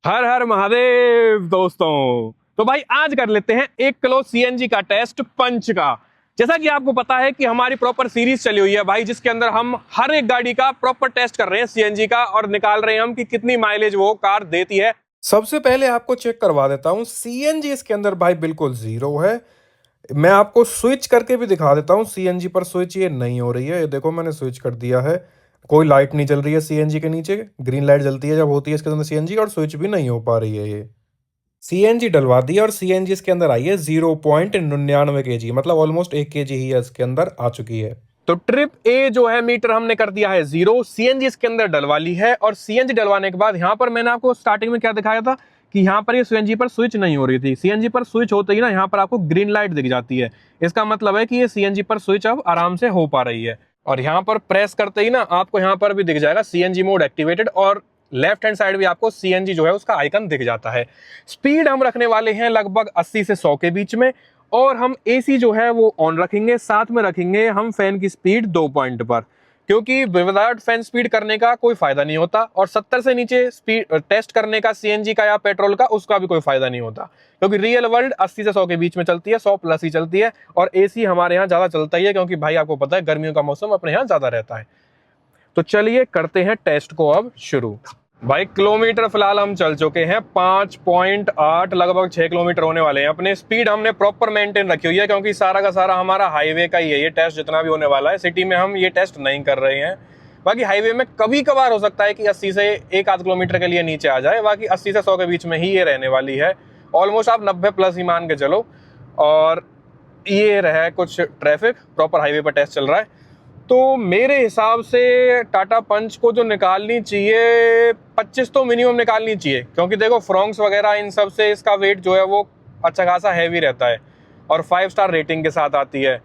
हर हर महादेव दोस्तों। तो भाई आज कर लेते हैं 1 किलो सीएनजी का टेस्ट पंच का। जैसा कि आपको पता है कि हमारी प्रॉपर सीरीज चली हुई है भाई, जिसके अंदर हम हर एक गाड़ी का प्रॉपर टेस्ट कर रहे हैं सीएनजी का और निकाल रहे हैं हम कि कितनी माइलेज वो कार देती है। सबसे पहले आपको चेक करवा देता हूँ सीएनजी इसके अंदर भाई बिल्कुल जीरो है। मैं आपको स्विच करके भी दिखा देता हूँ। सीएनजी पर स्विच ये नहीं हो रही है। ये देखो मैंने स्विच कर दिया है, कोई लाइट नहीं जल रही है सीएनजी के नीचे। ग्रीन लाइट जलती है जब होती है इसके अंदर सीएनजी, और स्विच भी नहीं हो पा रही है। ये सीएनजी डलवा दी और सीएनजी इसके अंदर आई है 0.99 kg, मतलब ऑलमोस्ट 1 kg ही इसके अंदर आ चुकी है। तो ट्रिप ए जो है मीटर हमने कर दिया है 0, सीएनजी इसके अंदर डलवा ली है। और सीएनजी डलवाने के बाद यहाँ पर मैंने आपको स्टार्टिंग में क्या दिखाया था कि यहाँ पर ये सीएनजी पर स्विच नहीं हो रही थी। सीएनजी पर स्विच होते ही ना यहाँ पर आपको ग्रीन लाइट दिख जाती है। इसका मतलब है कि ये सीएनजी पर स्विच अब आराम से हो पा रही है। और यहाँ पर प्रेस करते ही ना आपको यहाँ पर भी दिख जाएगा सीएनजी मोड एक्टिवेटेड, और लेफ्ट हैंड साइड भी आपको सीएनजी जो है उसका आइकन दिख जाता है। स्पीड हम रखने वाले हैं लगभग 80 से 100 के बीच में, और हम एसी जो है वो ऑन रखेंगे। साथ में रखेंगे हम फैन की स्पीड 2 पॉइंट पर, क्योंकि विदाउट फैन स्पीड करने का कोई फायदा नहीं होता, और 70 से नीचे स्पीड टेस्ट करने का सीएनजी का या पेट्रोल का उसका भी कोई फायदा नहीं होता, क्योंकि रियल वर्ल्ड 80 से 100 के बीच में चलती है, 100 प्लस ही चलती है। और एसी हमारे यहाँ ज्यादा चलता ही है, क्योंकि भाई आपको पता है गर्मियों का मौसम अपने यहाँ ज्यादा रहता है। तो चलिए करते हैं टेस्ट को अब शुरू। भाई किलोमीटर फिलहाल हम चल चुके हैं 5.8, लगभग 6 किलोमीटर होने वाले हैं। अपने स्पीड हमने प्रॉपर मेंटेन रखी हुई है, क्योंकि सारा का सारा हमारा हाईवे का ही है। ये टेस्ट जितना भी होने वाला है, सिटी में हम ये टेस्ट नहीं कर रहे हैं। बाकी हाईवे में कभी कभार हो सकता है कि 80 से 1 आध किलोमीटर के लिए नीचे आ जाए, बाकी 80 से 100 के बीच में ही ये रहने वाली है। ऑलमोस्ट आप 90 प्लस ही मान के चलो। और ये रहा कुछ ट्रैफिक, प्रॉपर हाईवे पर टेस्ट चल रहा है। तो मेरे हिसाब से टाटा पंच को जो निकालनी चाहिए 25 तो मिनिमम निकालनी चाहिए, क्योंकि देखो फ्रॉन्क्स वगैरह इन सब से इसका वेट जो है वो अच्छा खासा हैवी रहता है, और 5 स्टार रेटिंग के साथ आती है।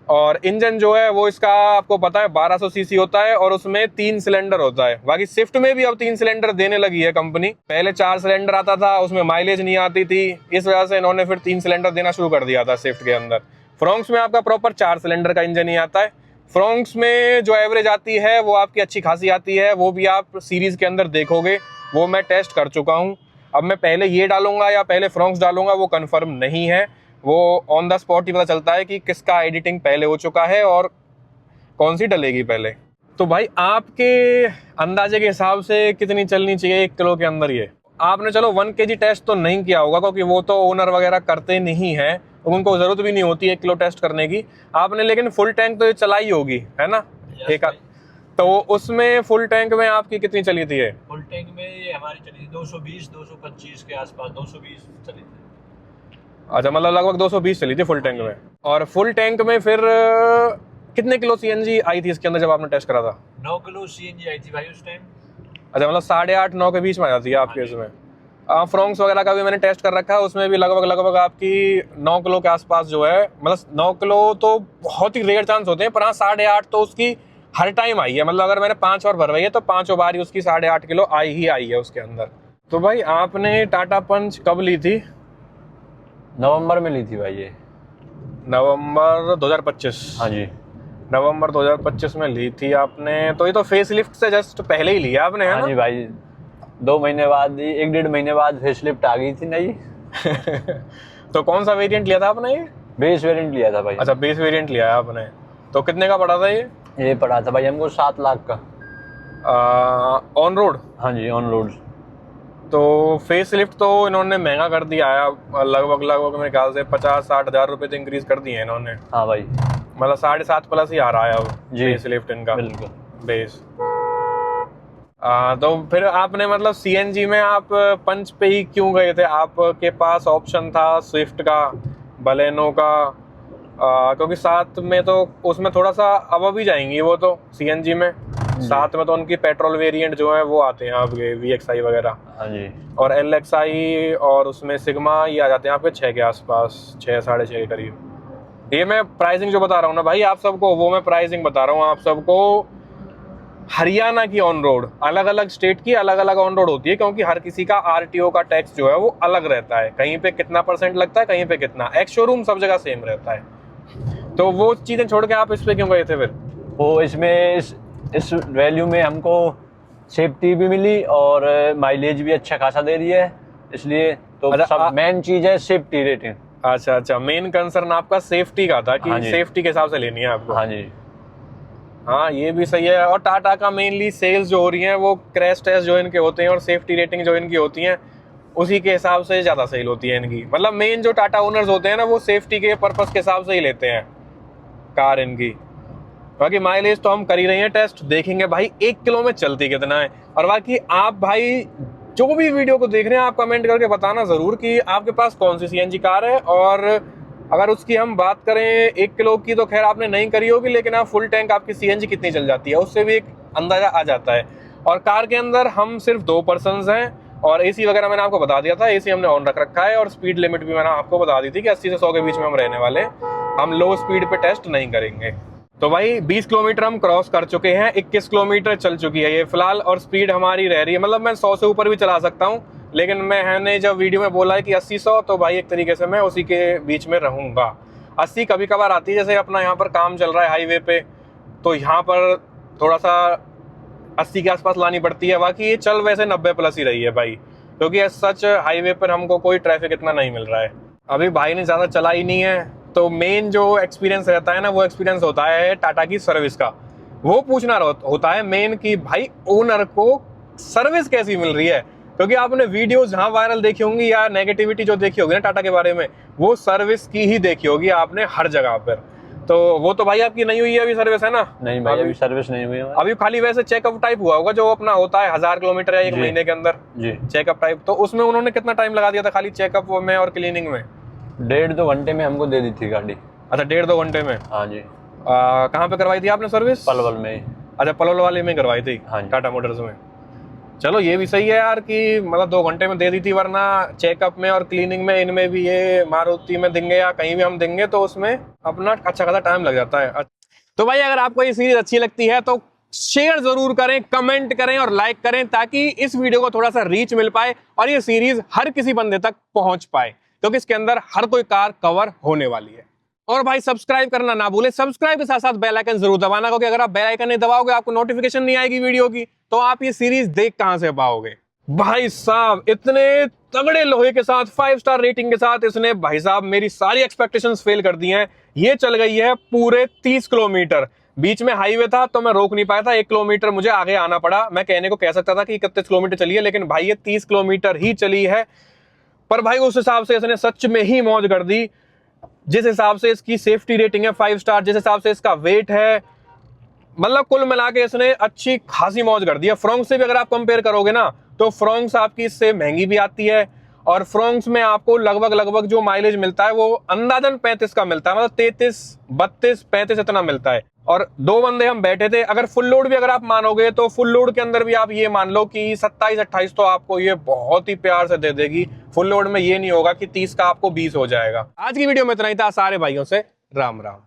और इंजन जो है वो इसका आपको पता है 1200 सीसी होता है, और उसमें 3 सिलेंडर होता है। बाकी स्विफ्ट में भी अब 3 सिलेंडर देने लगी है कंपनी। पहले 4 सिलेंडर आता था, उसमें माइलेज नहीं आती थी, इस वजह से इन्होंने फिर 3 सिलेंडर देना शुरू कर दिया था स्विफ्ट के अंदर। फ्रॉन्क्स में आपका प्रॉपर 4 सिलेंडर का इंजन ही आता है। फ्रॉन्क्स में जो एवरेज आती है वो आपकी अच्छी खासी आती है, वो भी आप सीरीज के अंदर देखोगे, वो मैं टेस्ट कर चुका हूँ। अब मैं पहले ये डालूंगा या पहले फ्रॉन्क्स डालूंगा वो कंफर्म नहीं है, वो ऑन द स्पॉट ही पता चलता है कि किसका एडिटिंग पहले हो चुका है और कौन सी डलेगी पहले। तो भाई आपके अंदाजे के हिसाब से कितनी चलनी चाहिए 1 किलो के अंदर? ये आपने चलो 1 kg टेस्ट तो नहीं किया होगा, क्योंकि वो तो ओनर वगैरह करते नहीं है, उनको जरूरत भी नहीं होती 1 किलो टेस्ट करने की। आपने लेकिन फुल टैंक तो ये चलाई होगी, है ना? एक तो उसमें फुल टैंक में आपकी कितनी चली थी? ये फुल टैंक में ये हमारी चली थी 220 225 के आसपास, 220 चली थी। अच्छा, मतलब लगभग 220 चली थी फुल टैंक में। और फुल टैंक में फिर कितने किलो सीएनजी आई थी इसके अंदर जब आपने टेस्ट करा था? 9 किलो सीएनजी आई थी भाई उस टाइम। अच्छा, मतलब 8.5 9 के बीच में आ जाती है आपके इसमें। फ्रॉन्क्स वगैरह का भी मैंने टेस्ट कर रखा है, उसमें भी लगभग आपकी 9 किलो के आसपास जो है, मतलब 9 किलो तो बहुत ही रेयर चांस होते हैं, पर हाँ 8.5 तो उसकी हर टाइम आई है। मतलब अगर मैंने 5 बार भरवाई है तो 5 बार ही उसकी 8.5 किलो आई ही आई है उसके अंदर। तो भाई आपने टाटा पंच कब ली थी? नवंबर में ली थी भाई ये। नवंबर 2025? हाँ जी, नवंबर 2025 में ली थी आपने। तो ये तो फेस लिफ्ट से जस्ट पहले ही लिया आपने, है ना? हाँ जी भाई, 2 महीने बाद, 1-1.5 महीने बाद फेसलिफ्ट आ गई थी नई। तो कौन सा वेरिएंट लिया था आपने? ये बेस वेरिएंट लिया था भाई। अच्छा, बेस वेरिएंट लिया है आपने। तो कितने का पड़ा था ये पड़ा था भाई हमको 7 लाख का ऑन रोड? हाँ जी, ऑन रोड। तो फेस लिफ्ट तो इन्होंने महंगा कर दिया है, लगभग मेरे ख्याल से 50-60 हज़ार रुपए तो इंक्रीज कर दिए हैं इन्होंने। हाँ भाई, मतलब 7.5 प्लस ही आ रहा है अब फेस लिफ्ट इनका बिल्कुल बेस। तो फिर आपने मतलब सीएनजी में आप पंच पे ही क्यों गए थे? आपके पास ऑप्शन था स्विफ्ट का, बलेनो का, क्योंकि साथ में तो उसमें थोड़ा सा अब भी जाएंगी वो तो सीएनजी में, साथ में तो उनकी पेट्रोल वेरिएंट जो है वो आते हैं आपके VXI वगैरह। हाँ जी, और LXI और उसमें सिग्मा ये आ जाते हैं आपके 6 के आसपास, 6 साढ़े 6 के करीब। ये मैं प्राइसिंग जो बता रहा हूँ ना भाई आप सबको, वो मैं प्राइसिंग बता रहा हूँ आप सबको हरियाणा की ऑन रोड। अलग अलग स्टेट की अलग अलग ऑन रोड होती है, क्योंकि हर किसी का RTO का टैक्स जो है वो अलग रहता है। कहीं पे कितना % लगता है, कहीं पे कितना। एक्स शोरूम सब जगह सेम रहता है। तो वो चीजें छोड़ के आप इस पे क्यों गए थे फिर? वो इसमें इस वैल्यू में हमको सेफ्टी भी मिली और माइलेज भी अच्छा खासा दे रही है, इसलिए तो अच्छा, सब मेन चीज है सेफ्टी रेटिंग। अच्छा अच्छा, मेन कंसर्न आपका सेफ्टी का था कि हाँ जी। सेफ्टी के हिसाब से लेनी है आपको। हाँ जी। हाँ, ये भी सही है। और टाटा का मेनली सेल्स जो हो रही हैं वो क्रैश टेस्ट जो इनके होते हैं और सेफ्टी रेटिंग जो इनकी होती हैं उसी के हिसाब से ज़्यादा सेल होती है इनकी। मतलब मेन जो टाटा ओनर्स होते हैं ना वो सेफ्टी के पर्पस के हिसाब से ही लेते हैं कार इनकी। बाकी माइलेज तो हम कर ही रहे हैं, टेस्ट देखेंगे भाई 1 किलो में चलती कितना है। और बाकी आप भाई जो भी वीडियो को देख रहे हैं आप कमेंट करके बताना ज़रूर कि आपके पास कौन सी सीएनजी कार है। और अगर उसकी हम बात करें 1 किलो की तो खैर आपने नहीं करी होगी, लेकिन आप फुल टैंक आपकी सीएनजी कितनी चल जाती है उससे भी एक अंदाजा आ जाता है। और कार के अंदर हम सिर्फ 2 पर्सन्स हैं और एसी वगैरह मैंने आपको बता दिया था, एसी हमने ऑन रख रखा है। और स्पीड लिमिट भी मैंने आपको बता दी थी कि 80 से 100 के बीच में हम रहने वाले हैं, हम लो स्पीड पे टेस्ट नहीं करेंगे। तो भाई 20 किलोमीटर हम क्रॉस कर चुके हैं, 21 किलोमीटर चल चुकी है ये फिलहाल, और स्पीड हमारी रह रही है, मतलब मैं 100 से ऊपर भी चला सकता हूँ, लेकिन मैंने जब वीडियो में बोला है कि 80-100 तो भाई एक तरीके से मैं उसी के बीच में रहूँगा। 80 कभी कभार आती है, जैसे अपना यहाँ पर काम चल रहा है हाईवे पे, तो यहाँ पर थोड़ा सा 80 के आसपास लानी पड़ती है। बाकी ये चल वैसे 90 प्लस ही रही है भाई, क्योंकि सच हाईवे पर हमको कोई ट्रैफिक इतना नहीं मिल रहा है। अभी भाई ने ज़्यादा चला ही नहीं है, तो मेन जो एक्सपीरियंस रहता है ना वो एक्सपीरियंस होता है टाटा की सर्विस का। वो पूछना होता है मेन कि भाई ओनर को सर्विस कैसी मिल रही है, क्योंकि आपने वीडियो जहां वायरल देखी होंगी या नेगेटिविटी जो देखी होगी ना टाटा के बारे में, वो सर्विस की ही देखी होगी आपने हर जगह पर। तो वो तो भाई आपकी नहीं हुई है अभी सर्विस, है ना? नहीं भाई अभी सर्विस नहीं हुई है। अभी खाली वैसे चेकअप टाइप हुआ होगा जो अपना होता है 1000 किलोमीटर या 1 जी। महीने के अंदर जी। Checkup type. तो उसमें उन्होंने कितना टाइम लगा दिया था खाली चेकअप में और क्लीनिंग में? 1.5-2 घंटे में हमको दे दी थी गाड़ी। अच्छा, 1.5-2 घंटे में। हाँ जी। कहाँ पे करवाई थी आपने सर्विस? पलवल में ही। अच्छा, पलवल वाले में करवाई थी, हाँ जी। टाटा मोटर्स में। चलो ये भी सही है यार कि मतलब 2 घंटे में दे दी थी, वरना चेकअप में और क्लीनिंग में इनमें भी ये मारुति में देंगे या कहीं भी हम देंगे तो उसमें अपना अच्छा खासा टाइम लग जाता है। तो भाई अगर आपको ये सीरीज अच्छी लगती है तो शेयर जरूर करें, कमेंट करें और लाइक करें, ताकि इस वीडियो को थोड़ा सा रीच मिल पाए और ये सीरीज हर किसी बंदे तक पहुंच पाए, क्योंकि इसके अंदर हर कोई कार कवर होने वाली है। और भाई सब्सक्राइब करना ना भूलें, सब्सक्राइब के साथ साथ बेल आइकन जरूर दबाना, क्योंकि अगर आप बेल आइकन नहीं दबाओगे आपको नोटिफिकेशन नहीं आएगी वीडियो की, तो आप ये सीरीज देख कहां से पाओगे। भाई साहब इतने तगड़े लोहे के साथ 5 स्टार रेटिंग के साथ इसने भाई साहब मेरी सारी एक्सपेक्टेशंस फेल कर दी हैं। ये चल गई है पूरे 30 किलोमीटर। बीच में हाईवे था तो मैं रोक नहीं पाया था, 1 किलोमीटर मुझे आगे आना पड़ा। मैं कहने को कह सकता था कि 31 किलोमीटर चली है, लेकिन भाई ये 30 किलोमीटर ही चली है। पर भाई उस हिसाब से इसने सच में ही मौज कर दी, जिस हिसाब से इसकी सेफ्टी रेटिंग है 5 स्टार, जिस हिसाब से इसका वेट है, मतलब कुल मिला के इसने अच्छी खासी मौज कर दी है। फ्रोंक्स से भी अगर आप कंपेयर करोगे ना तो फ्रोंक्स आपकी इससे महंगी भी आती है, और फ्रोंक्स में आपको लगभग जो माइलेज मिलता है वो अंदाजन 35 का मिलता है, मतलब 33, 32, 35 इतना मिलता है। और 2 बंदे हम बैठे थे, अगर फुल लोड भी अगर आप मानोगे तो फुल लोड के अंदर भी आप ये मान लो कि 27-28 तो आपको ये बहुत ही प्यार से दे देगी। फुल लोड में ये नहीं होगा कि 30 का आपको 20 हो जाएगा। आज की वीडियो में इतना ही था। सारे भाइयों से राम राम।